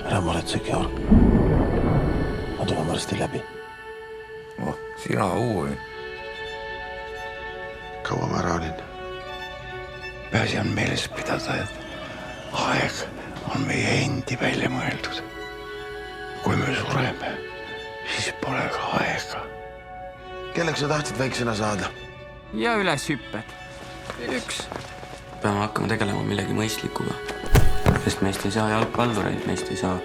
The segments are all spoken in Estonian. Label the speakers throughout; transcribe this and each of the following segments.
Speaker 1: Ära muretse, Georg. Ma tulen varsti läbi.
Speaker 2: Oh, sina uuri.
Speaker 1: Kaua ma ära olin?
Speaker 2: Peaasi on meeles pidada, et aeg on meie endi välja mõeldud. Kui me sureme, siis pole ka aega.
Speaker 1: Kelleks sa tahtsid väiksena saada?
Speaker 3: Ja üles hüpped. Üks.
Speaker 4: Peame hakkama tegelema millegi mõistlikuga. Sest meist ei saa jalgpallureid, meist ei saa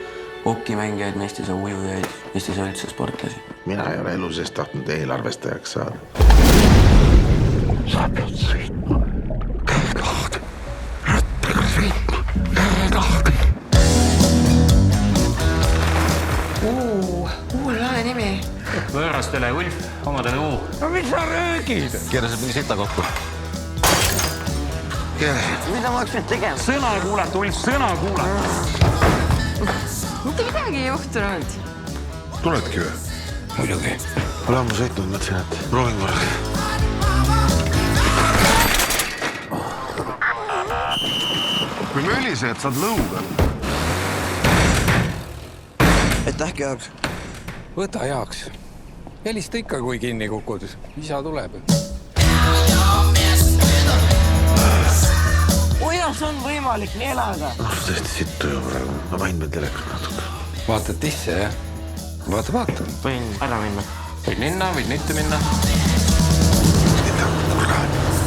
Speaker 4: hokimängijaid, meist ei saa ujujaid, meist ei saa üldse sportlasi.
Speaker 1: Mina ei ole elu seest tahtnud eelarvestajaks saada.
Speaker 2: Sa pead sõitma. Käekahd. Rattaga sõitma. Käekahd.
Speaker 3: Uue lae nimi.
Speaker 5: Võõrastele Ulf, omadele U.
Speaker 2: No mis sa räägid?
Speaker 5: Keerasid mingi sita kokku.
Speaker 3: Mida ma hakkasin tegema?
Speaker 5: Sõna kuulata, Ulf, sõna kuulata.
Speaker 3: Mitte midagi ei juhtunud.
Speaker 1: Tuledki või?
Speaker 2: Muidugi.
Speaker 1: Olen ammu sõitnud, mõtlesin, et proovin korraga. Kui mölised, saad lõuga.
Speaker 3: Aitäh, Georg.
Speaker 6: Võta heaks. Helista ikka, kui kinni kukud. Isa tuleb.
Speaker 3: Kuidas on võimalik nii elada?
Speaker 1: Tõesti sittu ju praegu. Ma vahin veel telekat natuke.
Speaker 6: Vaatad tisse, jah? Vaata.
Speaker 5: Võin ära minna. Võid minna, võid mitte minna.
Speaker 1: Mida kurat?